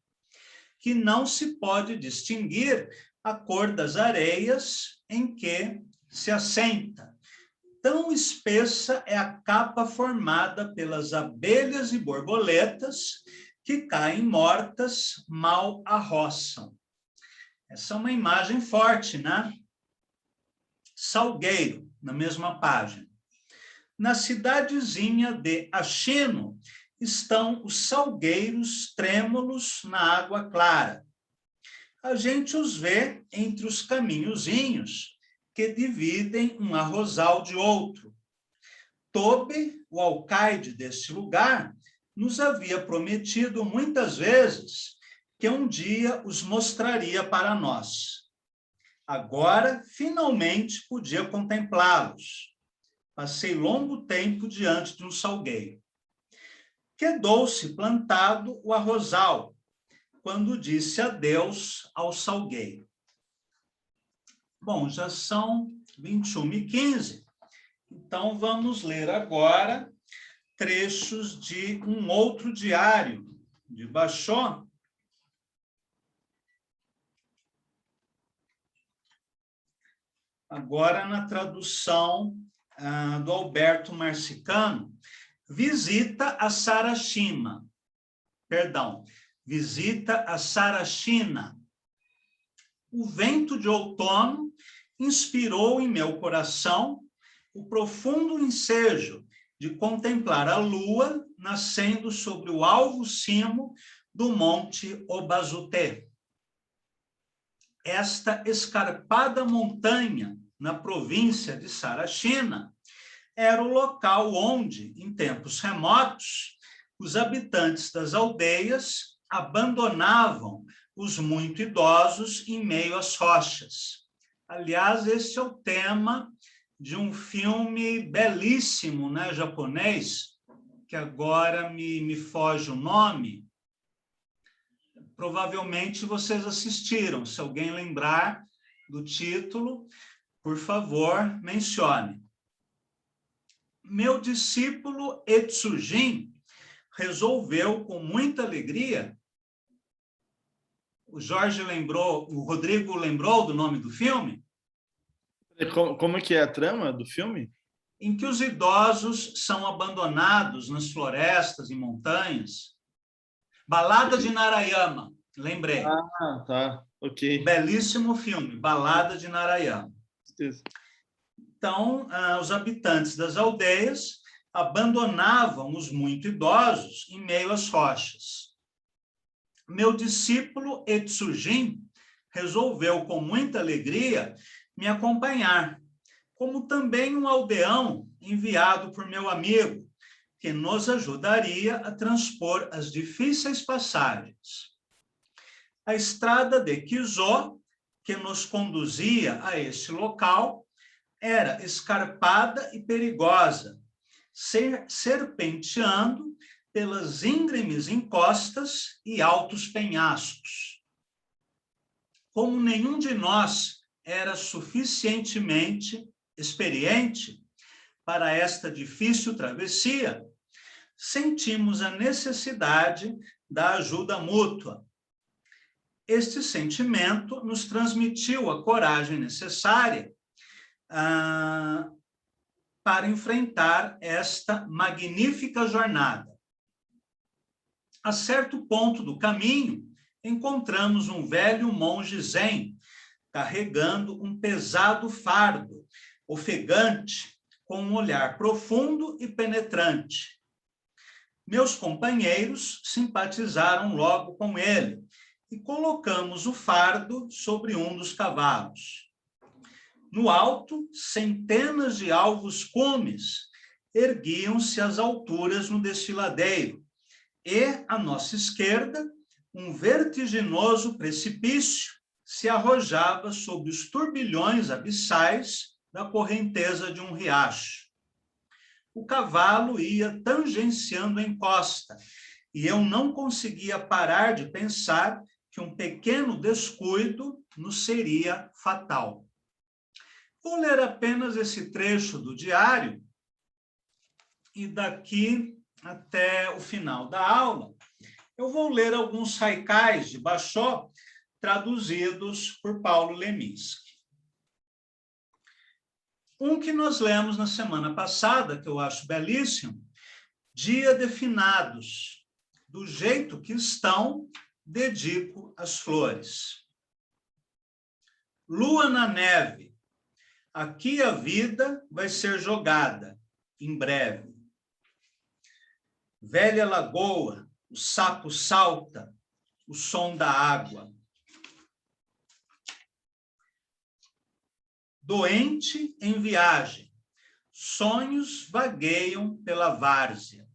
que não se pode distinguir a cor das areias em que se assenta. Tão espessa é a capa formada pelas abelhas e borboletas que caem mortas, mal a roçam. Essa é uma imagem forte, né? Salgueiro, na mesma página. Na cidadezinha de Achino estão os salgueiros trêmulos na água clara. A gente os vê entre os caminhozinhos que dividem um arrozal de outro. Tobe, o alcaide deste lugar, nos havia prometido muitas vezes que um dia os mostraria para nós. Agora, finalmente, podia contemplá-los. Passei longo tempo diante de um salgueiro. Quedou-se plantado o arrozal, quando disse adeus ao salgueiro. Bom, já são 21h15, então vamos ler agora trechos de um outro diário de Basho. Agora na tradução do Alberto Marcicano, visita a Sarashina. O vento de outono inspirou em meu coração o profundo ensejo de contemplar a lua nascendo sobre o alvo cimo do Monte Obazuté. Esta escarpada montanha, na província de Sarashina, era o local onde, em tempos remotos, os habitantes das aldeias abandonavam os muito idosos em meio às rochas. Aliás, esse é o tema de um filme belíssimo, né, japonês, que agora me foge o nome. Provavelmente vocês assistiram. Se alguém lembrar do título, por favor, mencione. Meu discípulo Etsujin resolveu, com muita alegria, o Rodrigo lembrou do nome do filme? Como que é a trama do filme? Em que os idosos são abandonados nas florestas e montanhas. Balada de Narayama, lembrei. Ah, tá, ok. Belíssimo filme, Balada de Narayama. Então, os habitantes das aldeias abandonavam os muito idosos em meio às rochas. meu discípulo Etsujin resolveu, com muita alegria, me acompanhar, como também um aldeão enviado por meu amigo, que nos ajudaria a transpor as difíceis passagens. A estrada de Quizó, que nos conduzia a este local, era escarpada e perigosa, serpenteando pelas íngremes encostas e altos penhascos. Como nenhum de nós era suficientemente experiente para esta difícil travessia, sentimos a necessidade da ajuda mútua. Este sentimento nos transmitiu a coragem necessária para enfrentar esta magnífica jornada. A certo ponto do caminho, encontramos um velho monge zen, carregando um pesado fardo, ofegante, com um olhar profundo e penetrante. Meus companheiros simpatizaram logo com ele e colocamos o fardo sobre um dos cavalos. No alto, centenas de alvos cumes erguiam-se às alturas no desfiladeiro e, à nossa esquerda, um vertiginoso precipício se arrojava sob os turbilhões abissais da correnteza de um riacho. O cavalo ia tangenciando a encosta e eu não conseguia parar de pensar que um pequeno descuido nos seria fatal. Vou ler apenas esse trecho do diário e daqui até o final da aula eu vou ler alguns haikais de Basho traduzidos por Paulo Leminski. Um que nós lemos na semana passada, que eu acho belíssimo, Dia de Finados, do jeito que estão, dedico as flores. Lua na neve, aqui a vida vai ser jogada, em breve. Velha lagoa, o sapo salta, o som da água. Doente em viagem, sonhos vagueiam pela várzea.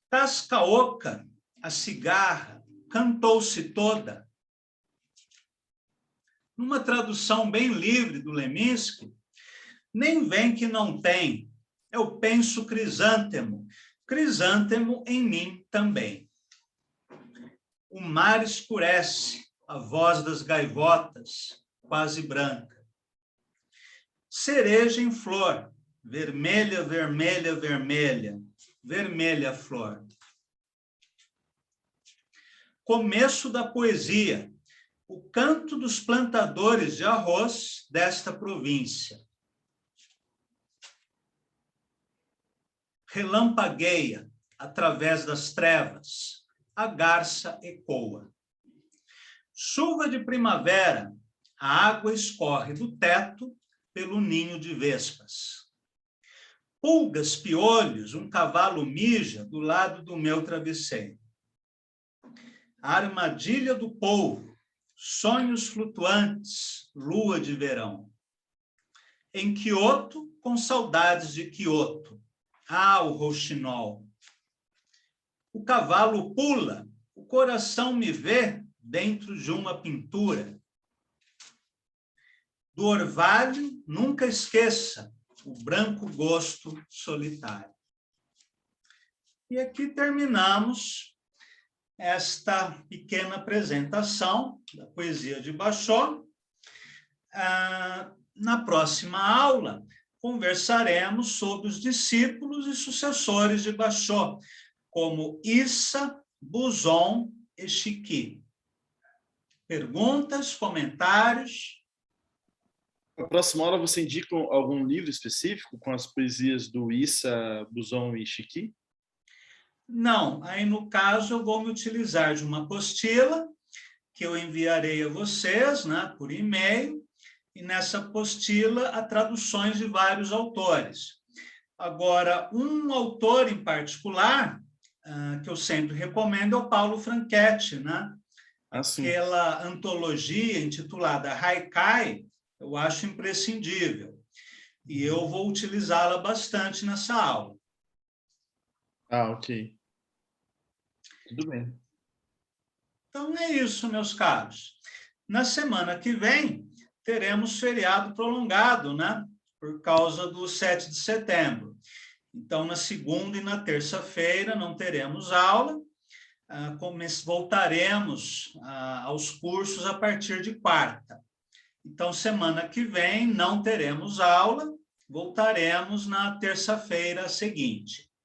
Tasca oca, a cigarra, cantou-se toda. Numa tradução bem livre do Leminski, nem vem que não tem, eu penso crisântemo, crisântemo em mim também. O mar escurece, a voz das gaivotas, quase branca. Cereja em flor, vermelha, vermelha, vermelha, vermelha flor. Começo da poesia, o canto dos plantadores de arroz desta província. Relampagueia, através das trevas, a garça ecoa. Chuva de primavera, a água escorre do teto pelo ninho de vespas. Pulgas, piolhos, um cavalo mija do lado do meu travesseiro. A armadilha do polvo, sonhos flutuantes, lua de verão. Em Quioto, com saudades de Quioto. Ah, o rouxinol. O cavalo pula, o coração me vê dentro de uma pintura. Do orvalho, nunca esqueça o branco gosto solitário. E aqui terminamos esta pequena apresentação da poesia de Basho. Na próxima aula, conversaremos sobre os discípulos e sucessores de Basho, como Issa, Buzon e Chiqui. Perguntas, comentários? Na próxima aula você indica algum livro específico com as poesias do Issa, Buzon e Chiqui? Não, aí no caso eu vou me utilizar de uma apostila que eu enviarei a vocês, né, por e-mail, e nessa apostila há traduções de vários autores. Agora, um autor em particular, que eu sempre recomendo, é o Paulo Franchetti, né? Sim. Aquela antologia intitulada Haikai, eu acho imprescindível. E eu vou utilizá-la bastante nessa aula. Ok. Tudo bem. Então, é isso, meus caros. Na semana que vem, teremos feriado prolongado, né? Por causa do 7 de setembro. Então, na segunda e na terça-feira não teremos aula, voltaremos aos cursos a partir de quarta. Então, semana que vem não teremos aula, voltaremos na terça-feira seguinte.